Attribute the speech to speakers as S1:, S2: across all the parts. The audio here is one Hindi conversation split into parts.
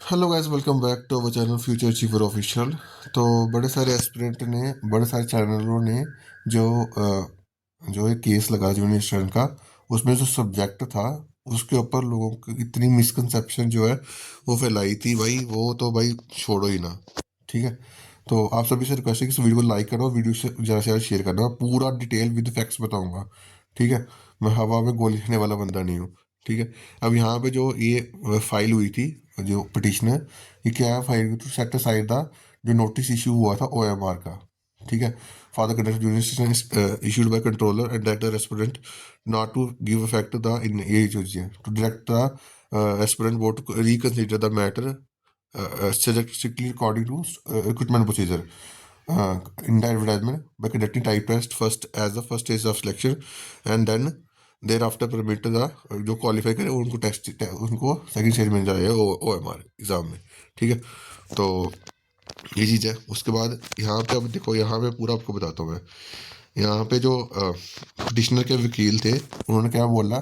S1: Hello guys, welcome back to our channel Future Achiever Official. तो बड़े सारे एस्पिरेंट ने, बड़े सारे चैनलों ने जो जो एक केस लगा जूनियर स्टूडेंट का, उसमें जो सब्जेक्ट था उसके ऊपर लोगों की इतनी मिसकंसेप्शन जो है वो फैलाई थी भाई, वो तो भाई छोड़ो ही ना। ठीक है। तो आप सभी से रिक्वेस्ट है कि इस वीडियो को लाइक करो, वीडियो से ज़्यादा से ज़्यादा शेयर करना। मैं पूरा डिटेल विद फैक्ट्स बताऊंगा। ठीक है। मैं हवा में गोली खाने वाला बंदा नहीं हूँ। ठीक है। अब यहाँ पे जो ये फाइल हुई थी, जो पिटिशन है, ये क्या है, file to set aside the जो नोटिस इशू हुआ था ओएमआर का। ठीक है। Father conduct junior issued by controller and director restaurant not to give effect the in ये जो चीज़ है to direct the restaurant board to reconsider the matter strictly according to recruitment procedure in the advertisement by conducting type test first as the first stage of selection and then thereafter permit the जो क्वालिफाई करे उनको उनको सेकंड स्टेज मिल जाएगा ओ एम आर एग्जाम में। ठीक है। तो ये चीज़ है। उसके बाद यहाँ पे अब देखो, यहाँ पे पूरा आपको बताता हूँ मैं। यहाँ पे जो पिटिशनर के वकील थे, उन्होंने क्या बोला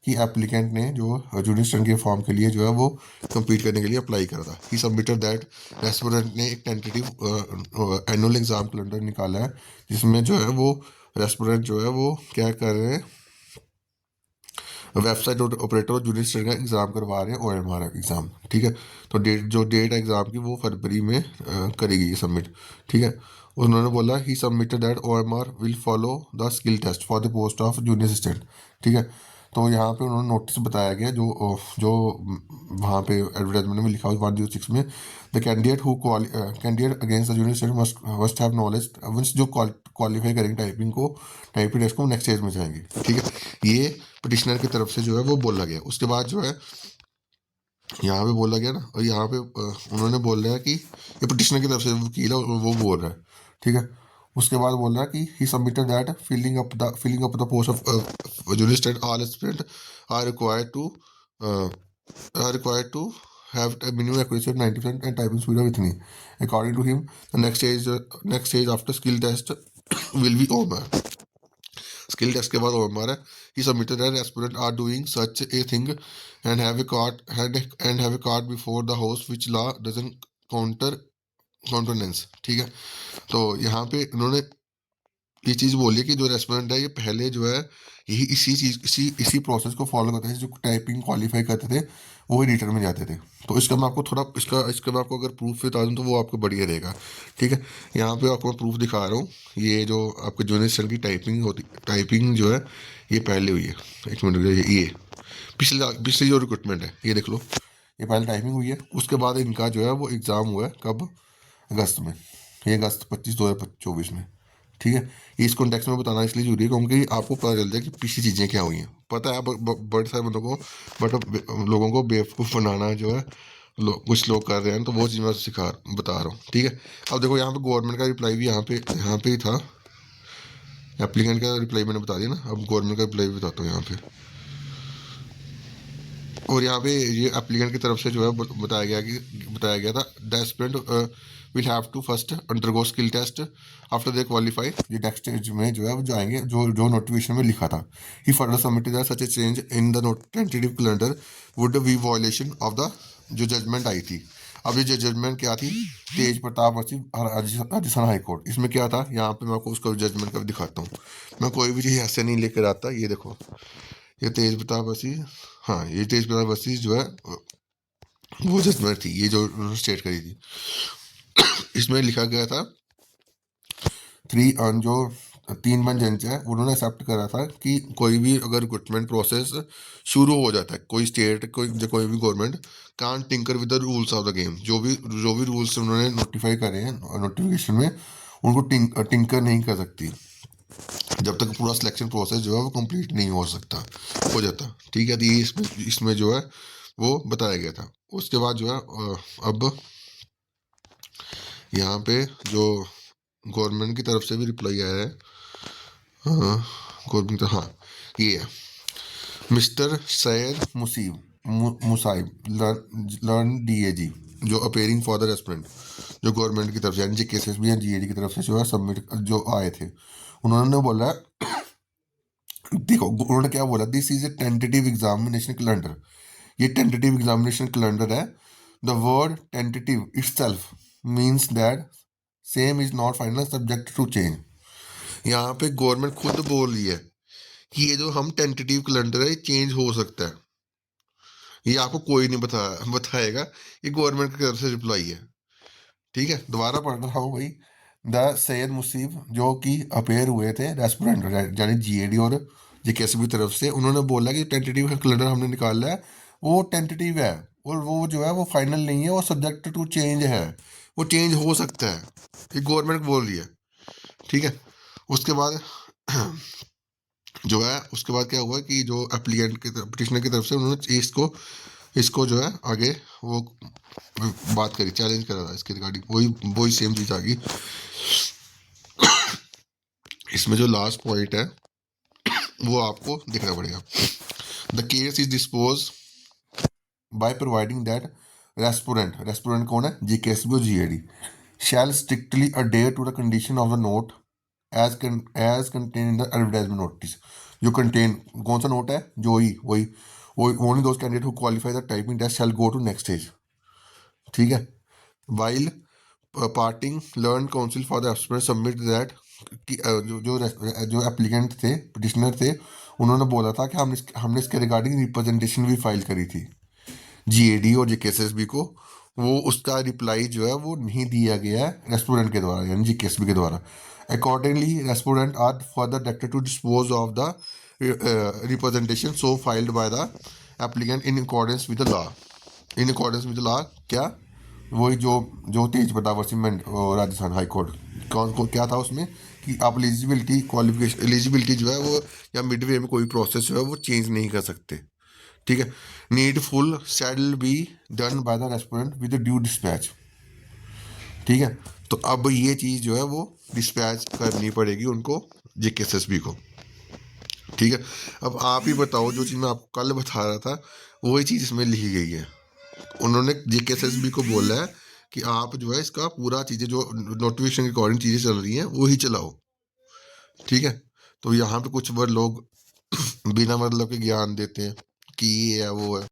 S1: कि एप्लीकेंट ने जो जूनियर स्टूडेंट के फॉर्म के लिए जो है वो compete करने के लिए अप्लाई करा था। ही सबमिटेड दैट रेस्पोरेंट ने एक टेंटेटिव एनुअल एग्जाम कैलेंडर निकाला है, जिसमें जो है वो रेस्पोरेंट जो है वो क्या कर रहे हैं, वेबसाइट ऑपरेटर और जूनियर स्टूडेंट का एग्जाम करवा रहे हैं ओएमआर एग्जाम। ठीक है। तो डेट है एग्जाम की, वो फरवरी में करेगी ये सबमिट। ठीक है। उन्होंने बोला ही submitted that OMR will follow the skill test for the post of junior assistant. ठीक है। तो यहाँ पे उन्होंने नोटिस बताया गया जो जो वहाँ पे एडवर्टाइजमेंट में लिखा हुआ 106 में, the candidate who candidate against the junior student must have knowledge once जो क्वालिफाई करेंगे टाइपिंग टेस्ट को नेक्स्ट स्टेज में जाएंगे। ठीक है। ये पिटिशनर की तरफ से जो है वो बोला गया। उसके बाद जो है यहाँ पे बोला गया ना, और यहाँ पे उन्होंने बोल रहा है कि ये पिटिशनर की तरफ से वकील है और वो बोल रहा है। ठीक है। उसके बाद बोल रहा है कि he submitted that filling up the post of junior all aspirant are required to have a minimum accuracy of 90% and typing speed of with me. According to him, the next stage after skill test will be over. Skill test के बाद ओएमआर है। He submitted that aspirant are doing such a thing and have a card before the house which law doesn't counter countenance. ठीक है। तो यहाँ पे उन्होंने ये चीज़ बोली है कि जो रेस्टोरेंट है ये पहले जो है यही इसी प्रोसेस को फॉलो करते थे। जो टाइपिंग क्वालिफाई करते थे वो ही रिटर्न में जाते थे। तो इसका मैं आपको थोड़ा इसका मैं आपको अगर प्रूफ बता दूँ तो वो आपको बढ़िया रहेगा। ठीक है। यहाँ पे आपको मैं प्रूफ दिखा रहा हूँ। ये जो आपके जूनियर स्टूडेंट की टाइपिंग जो है ये पहले हुई है। एक मिनट रुकिए, ये पिछली जो रिक्रूटमेंट है ये देख लो, ये पहले टाइपिंग हुई है। उसके बाद इनका जो है वो एग्ज़ाम हुआ है कब, अगस्त में। ये अगस्त 25 2024 में। ठीक है। ये इस कॉन्टेक्स्ट में बताना इसलिए जरूरी है क्योंकि आपको पता चल जाए कि पिछली चीज़ें क्या हुई हैं। पता है बड़े सारे बंदों को, बट अब लोगों को बेवकूफ़ बनाना जो है कुछ लोग कर रहे हैं, तो वो चीज़ मैं बता रहा हूँ। ठीक है। अब देखो यहाँ पे गवर्नमेंट का रिप्लाई भी यहाँ पे ही था। एप्लीकेंट का रिप्लाई मैंने बता दिया ना, अब गवर्नमेंट का रिप्लाई भी बताता हूँ यहाँ पे। और यहाँ पे ये एप्लीकेंट की तरफ से जो है बताया गया था the aspirant will have to first undergo skill test after they qualify. ये नेक्स्ट स्टेज में जो है वो जाएंगे, जो जो नोटिफिकेशन में लिखा था। He further submitted that such a change in the tentative calendar would be violation of the जो जजमेंट आई थी। अब ये जो जजमेंट क्या थी, तेज प्रताप राजस्थान हाई कोर्ट, इसमें क्या था, यहाँ पे मैं आपको उसका जजमेंट का भी दिखाता हूँ। मैं कोई भी चीज़ ऐसे नहीं लेकर आता। ये देखो, ये तेज प्रताप बसी, हाँ ये तेज प्रताप बसी जो है वो जजमेंट थी, ये जो उन्होंने स्टेट करी थी। इसमें लिखा गया था जो 3 जज है उन्होंने एक्सेप्ट करा था कि कोई भी अगर रिक्रूटमेंट प्रोसेस शुरू हो जाता है, कोई स्टेट कोई भी government can't tinker with the rules of the game. जो भी रूल्स उन्होंने नोटिफाई करे हैं नोटिफिकेशन में, उनको टिंकर नहीं कर सकती जब तक पूरा सिलेक्शन प्रोसेस जो है वो कंप्लीट नहीं हो जाता। ठीक है। तो ये इसमें जो है वो बताया गया था। उसके बाद जो है अब यहाँ पे जो गवर्नमेंट की तरफ से भी रिप्लाई आया है, हाँ गवर्नमेंट, हाँ ये है मिस्टर सैयद मुसाइब लर्न डीएजी जो अपेयरिंग फॉर द रेस्टोरेंट, जो गवर्नमेंट की तरफ से यानी जी केसेस भी हैं जीएडी की तरफ से जो है सबमिट जो आए थे, उन्होंने बोला, देखो उन्होंने क्या बोला, this is a tentative examination calendar. ये टेंटेटिव एग्जामिनेशन कैलेंडर है the word tentative itself means that same is not final subject to change. यहाँ पे गवर्नमेंट खुद बोल रही है कि ये जो हम टेंटेटिव कैलेंडर है ये चेंज हो सकता है, ये आपको कोई नहीं बताएगा, ये गवर्नमेंट की तरफ से रिप्लाई है। ठीक है, दोबारा पढ़ रहा हूँ भाई। द सैयद मुसीब जो कि अपेयर हुए थे रेस्टोरेंट यानी जीएडी और जेकेएसबी की तरफ से, उन्होंने बोला कि टेंटेटिव कैलेंडर हमने निकाला है, वो टेंटेटिव है और वो जो है वो फाइनल नहीं है, वो सब्जेक्ट टू चेंज है, वो चेंज हो सकता है, ये गवर्नमेंट बोल रही है। ठीक है, उसके बाद जो है उसके बाद क्या हुआ कि जो एप्लीकेंट की पिटिशनर की तरफ से उन्होंने इसको जो है आगे वो बात करी, चैलेंज करा था इसके रिगार्डिंग, वही वही सेम चीज आ गई। इसमें जो लास्ट पॉइंट है वो आपको देखना पड़ेगा। The case is dispose by providing that restaurant कौन है, जीकेएसबी और GAD, shall strictly adhere to the condition of the note as contain in the advertisement notice. जो कंटेन कौन सा नोट है, जो ही वही only those candidate who qualify the typing test shall go to next stage. ठीक है, while parting learn counsel for the aspirant submit that कि जो एप्लीकेंट थे, पिटिशनर थे, उन्होंने बोला था कि हमने इसके रिगार्डिंग रिप्रेजेंटेशन भी फाइल करी थी जीएडी और जेकेएसबी को, वो उसका रिप्लाई जो है वो नहीं दिया गया है रेस्टोरेंट के द्वारा यानी जेकेएसबी के द्वारा। Accordingly restaurant are further directed to dispose of the representation so filed by the applicant in accordance with the law. In accordance with the law क्या, वही जो तेज बदावर सीमेंट राजस्थान हाई कोर्ट कौन को क्या था उसमें कि आप एलिजिबिलिटी क्वालिफिकेशन एलिजिबिलिटी जो है वो या मिड वे में कोई प्रोसेस जो है वो चेंज नहीं कर सकते। ठीक है, needful shall be done by the restaurant with due dispatch. ठीक है, तो अब ये चीज़ जो है वो डिस्पैच करनी पड़ेगी उनको जेकेएसएसबी को। ठीक है, अब आप ही बताओ, जो चीज़ मैं आपको कल बता रहा था वही चीज़ इसमें लिखी गई है। उन्होंने जेकेएसएसबी को बोला है कि आप जो है इसका पूरा चीज़ें जो नोटिफिकेशन के अकॉर्डिंग चीज़ें चल रही हैं वो ही चलाओ। ठीक है, तो यहाँ पे कुछ वर्ड लोग बिना मतलब के ज्ञान देते हैं कि ये है वो है,